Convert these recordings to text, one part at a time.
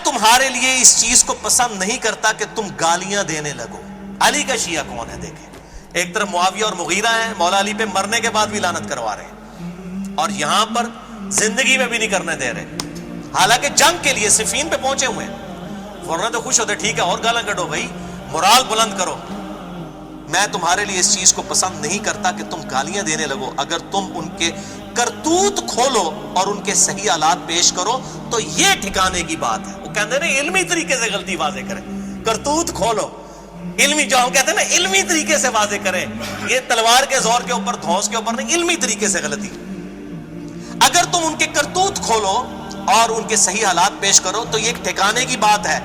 تمہارے لیے اس چیز کو پسند نہیں کرتا کہ تم گالیاں دینے لگو. علی کا شیعہ کون ہے؟ دیکھیں، ایک طرف معاویہ اور مغیرہ ہیں، مولا علی پہ مرنے کے بعد بھی لعنت کروا رہے ہیں، اور یہاں پر زندگی میں بھی نہیں کرنے دے رہے، حالانکہ جنگ کے لیے صفین پہ پہنچے ہوئے ہیں. ورنہ تو خوش ہوتے، ٹھیک ہے اور گالاں کڈو بھائی، مورال بلند کرو. میں تمہارے لیے اس چیز کو پسند نہیں کرتا کہ تم گالیاں دینے لگو، اگر تم ان کے کرتوت کھولو اور ان کے صحیح حالات پیش کرو تو یہ ٹھکانے کی بات ہے. وہ کہتے ہیں نا علمی طریقے سے غلطی واضح کریں، کرتوت کھولو، علمی جو ہم کہتے ہیں نا علمی طریقے سے واضح کریں، یہ تلوار کے زور کے اوپر دھونس کے اوپر نہیں، علمی طریقے سے غلطی. اگر تم ان کے کرتوت کھولو اور ان کے صحیح حالات پیش کرو تو یہ ایک ٹھکانے کی بات ہے،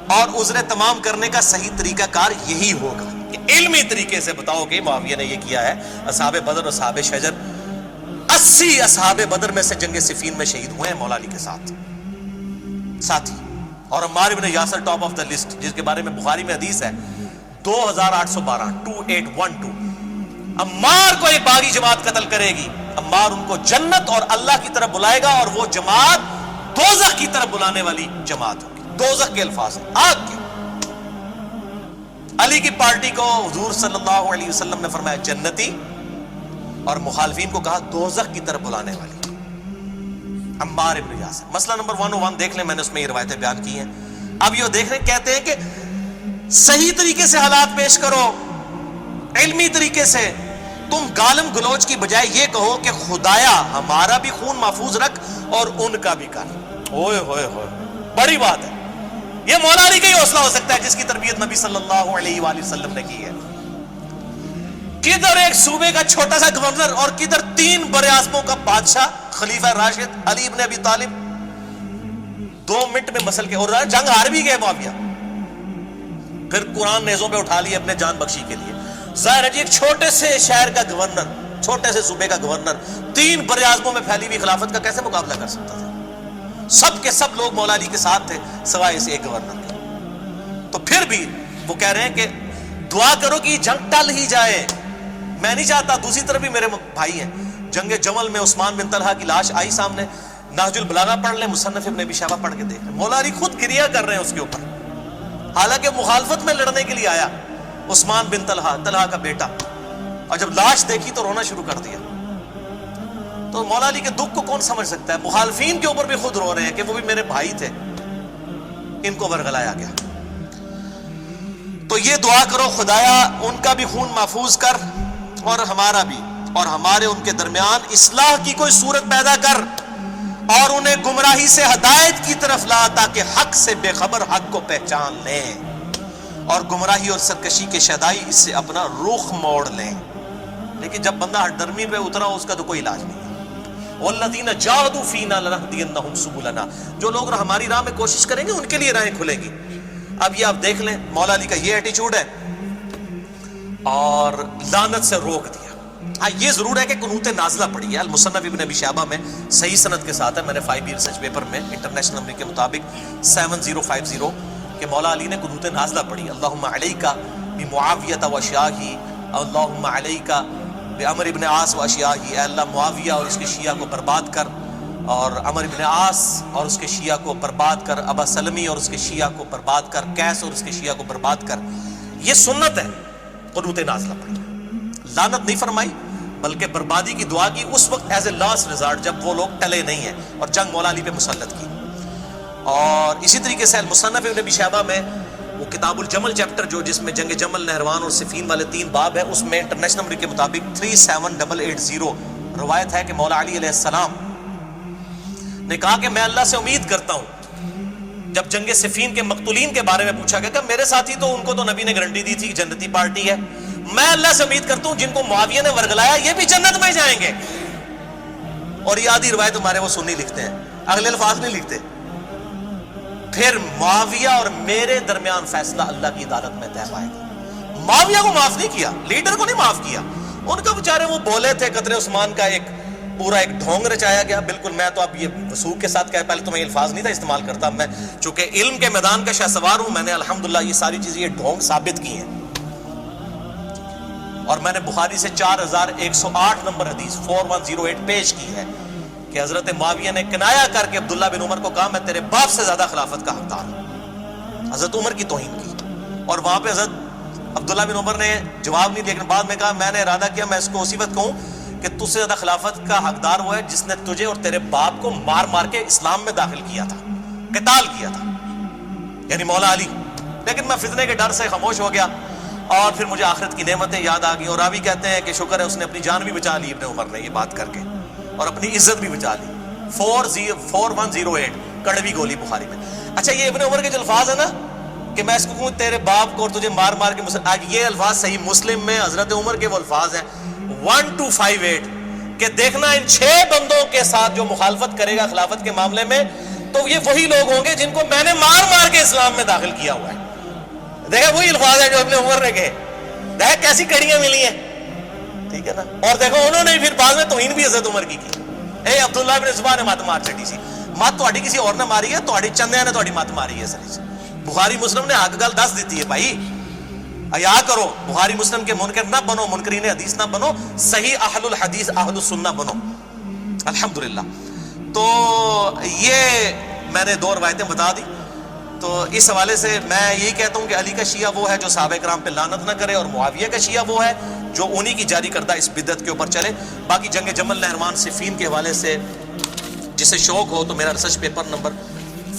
اور عذر تمام کرنے کا صحیح طریقہ کار یہی ہوگا کہ علمی طریقے سے بتاؤ کہ معاویہ نے یہ کیا ہے. اصحاب بدر اور اصحاب شجر، 80 اصحاب بدر میں سے جنگ صفین میں شہید ہوئے ہیں مولا علی کے ساتھ ساتھی. اور عمار ابن Yasir top of the list, جس کے بارے میں بخاری میں حدیث ہے 2812 2812. عمار کو ایک باغی جماعت قتل کرے گی، عمار ان کو جنت اور اللہ کی طرف بلائے گا، اور وہ جماعت دوزخ کی طرف بلانے والی جماعت ہوگی. دوزخ کے الفاظ ہیں، آگ کے. علی کی پارٹی کو حضور صلی اللہ علیہ وسلم نے فرمایا جنتی، اور مخالفین کو کہا دوزخ کی طرف بلانے والی. عمار ابن یاسر. مسئلہ نمبر 101 دیکھ لیں، میں نے اس میں یہ روایتیں بیان کی ہیں. اب یہ دیکھ رہے کہتے ہیں کہ صحیح طریقے سے حالات پیش کرو، علمی طریقے سے. تم گالم گلوچ کی بجائے یہ کہو کہ خدایا ہمارا بھی خون محفوظ رکھ اور ان کا بھی کر. اوئے ہوئے ہوئے، بڑی بات ہے. یہ مولا علی کا ہی حوصلہ ہو سکتا ہے جس کی تربیت نبی صلی اللہ علیہ وآلہ وسلم نے کی ہے. کدھر ایک صوبے کا چھوٹا سا گورنر اور کدھر 3 براعظموں کا بادشاہ خلیفہ راشد علی ابن ابی طالب 2 منٹ میں مسل کے، اور جنگ ہار بھی گئے معاویہ، پھر قرآن نیزوں پہ اٹھا لیے اپنے جان بخشی کے لیے. ظاہر ہے جی ایک چھوٹے سے شہر کا گورنر، چھوٹے سے صوبے کا گورنر 3 براعظموں میں پھیلی ہوئی خلافت کا کیسے مقابلہ کر سکتا تھا؟ سب کے سب لوگ مولا علی کے ساتھ تھے سوائے اس ایک گورنر کے. تو پھر بھی وہ کہہ رہے ہیں کہ دعا کرو کہ یہ جنگ ٹل ہی جائے. میں نہیں چاہتا. دوسری طرف بھی میرے بھائی ہیں، جنگ جمل میں عثمان بن طلحہ کی لاش آئی سامنے، نہج البلاغہ پڑھ لیں، مصنف ابن ابی شیبہ پڑھ کے دیکھ لیں، مولا علی خود گریہ کر رہے ہیں اس کے اوپر، حالانکہ مخالفت میں لڑنے کے لیے آیا عثمان بن طلحہ کا بیٹا، اور جب لاش دیکھی تو رونا شروع کر دیا. تو مولا علی کے دکھ کو کون سمجھ سکتا ہے؟ مخالفین کے اوپر بھی خود رو رہے ہیں کہ وہ بھی میرے بھائی تھے، ان کو ورگلایا گیا. تو یہ دعا کرو خدایا ان کا بھی خون محفوظ کر اور ہمارا بھی، اور ہمارے ان کے درمیان اصلاح کی کوئی صورت پیدا کر، اور انہیں گمراہی سے ہدایت کی طرف لا تاکہ حق سے بے خبر حق کو پہچان لیں، اور گمراہی اور سرکشی کے شیدائی اس سے اپنا رخ موڑ لیں. لیکن جب بندہ ہٹ درمی پہ اترا اس کا تو کوئی علاج نہیں ہے. وَالَّذِينَ جَاهَدُوا فِينَا لَنَهْدِيَنَّهُمْ سُبُلَنَا. جو لوگ ہماری راہ میں کوشش کریں گے ان کے لیے راہیں کھلیں گی. اب یہ آپ دیکھ لیں مولا علی کا یہ ایٹیچیوڈ ہے اور لعنت سے روک دیا. ہاں یہ ضرور ہے کہ قنوت نازلہ پڑھی ہے، المصنف ابن ابی شیبہ میں صحیح سند کے ساتھ ہے، میں نے 5 ریسرچ پیپر میں انٹرنیشنل نمبر کے مطابق 7050 کہ مولا علی نے قنوت نازلہ پڑھی. اللہم علیکہ بمعاویہ و اشیاہی، اللہم علیکہ بعمر ابن عاص و اشیاہی. اے اللہ معاویہ اور اس کے شیعہ کو برباد کر، اور عمر ابن عاص اور اس کے شیعہ کو برباد کر، ابا سلمی اور اس کے شیعہ کو برباد کر، قیس اور اس کے شیعہ کو برباد کر. یہ سنت ہے قنوت نازلہ پڑھی، لعنت نہیں فرمائی بلکہ بربادی کی دعا کی اس وقت ایز اے لاسٹ ریزارٹ جب وہ لوگ ٹلے نہیں ہیں، اور جنگ مولا علی پہ مسلط کی. اور اسی طریقے سے المصنف ابن ابی شیبہ میں وہ کتاب الجمل چیپٹر جو جس میں جنگ جمل، نہروان اور صفین والے 3 باب ہیں، اس میں انٹرنیشنل نمبر کے مطابق 37880 روایت ہے کہ مولا علی علیہ السلام نے کہا کہ میں اللہ سے امید کرتا ہوں. جب جنگ صفین کے مقتولین کے بارے میں پوچھا گیا کہ میرے ساتھی تو ان کو تو نبی نے گارنٹی دی تھی کہ جنتی پارٹی ہے، میں اللہ سے امید کرتا ہوں جن کو معاویہ نے ورگلایا یہ بھی جنت میں جائیں گے. اور یہ آدھی روایت ہمارے وہ سنی لکھتے ہیں، اگلے الفاظ نہیں لکھتے. پھر معاویہ اور میرے درمیان فیصلہ اللہ کی عدالت میں طے پائے گا. معاویہ کو معاف نہیں کیا، لیڈر کو نہیں معاف کیا. ان کا بیچارے وہ بولے تھے قطر عثمان کا ایک پورا ایک ڈھونگ رچایا گیا. بالکل میں تو اب یہ وثوق کے ساتھ کہا، پہلے تو میں یہ الفاظ نہیں تھا استعمال کرتا، میں چونکہ علم کے میدان کا شاہ سوار ہوں، میں نے الحمدللہ یہ ساری چیزیں یہ ڈھونگ ثابت کی ہیں. اور میں نے بخاری سے 4108 نمبر حدیث 4108 پیش کی ہے کہ حضرت معاویہ نے کنایا کر کے عبداللہ بن عمر کو کہا میں تیرے باپ سے زیادہ خلافت کا حقدار ہوں، حضرت عمر کی توہین کی. اور وہاں پہ حضرت عبداللہ بن عمر نے جواب نہیں دیا، لیکن بعد میں کہا میں نے ارادہ کیا میں اس کو اسی وقت کہوں کہ تجھ سے زیادہ خلافت کا حقدار وہ ہے جس نے تجھے اور تیرے باپ کو مار مار کے اسلام میں داخل کیا تھا، قتال کیا تھا، یعنی مولا علی. لیکن میں فتنے کے ڈر سے خاموش ہو گیا اور پھر مجھے آخرت کی نعمتیں یاد آ گئی. اور راوی کہتے ہیں کہ شکر ہے اس نے اپنی جان بھی بچا لی ابن عمر نے یہ بات کر کے، اور اپنی عزت بھی بچا لی. 4108 کڑوی گولی بخاری میں. اچھا یہ ابن عمر کے جو الفاظ ہیں نا کہ میں اس کو کہوں تیرے باپ کو اور تجھے مار مار کے، یہ الفاظ صحیح مسلم میں حضرت عمر کے وہ الفاظ ہیں 1258 کہ دیکھنا ان 6 بندوں کے ساتھ جو مخالفت کرے گا خلافت کے معاملے میں تو یہ وہی لوگ ہوں گے جن کو میں نے مار مار کے اسلام میں داخل کیا ہوا ہے. دیکھا وہی الفاظ ہے جو ابن عمر نے کہے. دیکھا کیسی کڑیاں ملی ہیں، ٹھیک ہے نا. اور دیکھو انہوں نے پھر بعد میں توہین بھی حضرت عمر کی. اے عبداللہ بن زبان نے مت مار چڑی سی، مت تہاڈی کسی اور نے ماری ہے، تہاڈی چندیاں نے تہاڈی مت ماری ہے. سر بخاری مسلم نے حق گل دس دیتی ہے بھائی، حیا کرو. بخاری مسلم کے منکر نہ بنو، منکرین حدیث نہ بنو، صحیح اہل الحدیث اہل السنہ بنو. الحمدللہ. تو یہ میں نے 2 روایتیں بتا دی. تو اس حوالے سے میں یہی کہتا ہوں کہ علی کا شیعہ وہ ہے جو صحابہ کرام پہ لعنت نہ کرے، اور معاویہ کا شیعہ وہ ہے جو انہی کی جاری کردہ اس بدعت کے اوپر چلے. باقی جنگ جمل نہروان صفین کے حوالے سے جسے شوق ہو تو میرا ریسرچ پیپر نمبر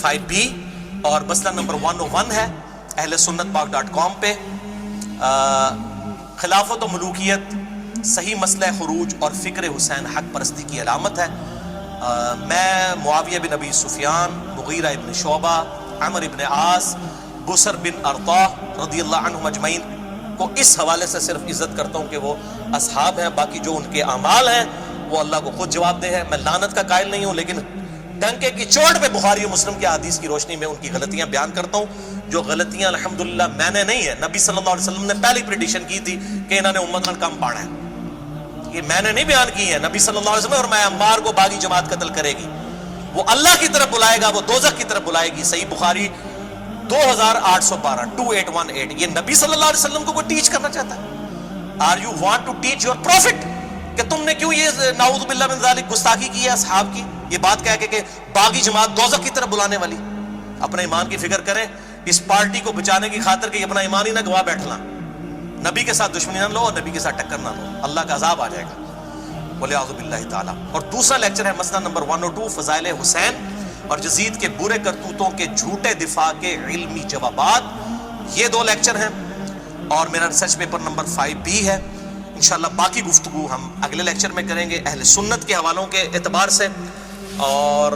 5B اور مسئلہ نمبر 101 ہے اہل سنت پاک.com پہ. خلافت و ملوکیت صحیح مسئلہ خروج اور فکر حسین حق پرستی کی علامت ہے. میں معاویہ بن ابی سفیان، مغیرہ ابن شعبہ، عمر ابن عاص، بسر بن ارطاح رضی اللہ عنہم اجمعین کو اس حوالے سے صرف عزت کرتا ہوں کہ وہ اصحاب ہیں. باقی جو ان کے اعمال ہیں وہ اللہ کو خود جواب دہ ہے. میں لعنت کا قائل نہیں ہوں، لیکن ڈنکے کی چوٹ پہ بخاری و مسلم کی حدیث کی روشنی میں ان کی غلطیاں بیان کرتا ہوں. جو غلطیاں الحمدللہ میں نے نہیں ہے، نبی صلی اللہ علیہ وسلم نے پہلی پریڈکشن کی تھی کہ انہوں نے امت کا کم پانا ہے. یہ میں نے نہیں بیان کی ہے، نبی صلی اللہ علیہ وسلم. اور میں عمار کو باغی جماعت قتل کرے گی، وہ اللہ کی طرف بلائے گا، وہ دوزخ کی طرف بلائے گی. صحیح بخاری 2818 یہ نبی صلی اللہ علیہ وسلم کو کوئی ٹیچ کرنا چاہتا ہے؟ Are you want to teach your profit کہ تم نے کیوں یہ نعوذ باللہ من ذالک گستاخی کی ہے اصحاب کی، یہ بات کہہ کے کہ باغی جماعت دوزخ کی طرف بلانے والی. اپنے ایمان کی فکر کریں، اس پارٹی کو بچانے کی خاطر کہ اپنا ایمان ہی نہ گوا بیٹھنا، نبی کے ساتھ دشمنی نہ لو اور نبی کے ساتھ ٹکر نہ لو، اللہ کا عذاب آ جائے گا والعیاذ باللہ تعالی. اور دوسرا لیکچر ہے مسئلہ نمبر 102 فضائل حسین اور یزید کے برے کرتوتوں کے جھوٹے دفاع کے علمی جوابات. یہ 2 لیکچر ہیں اور میرا ریسرچ پیپر نمبر 5B ہے. انشاءاللہ باقی گفتگو ہم اگلے لیکچر میں کریں گے اہل سنت کے حوالوں کے اعتبار سے. اور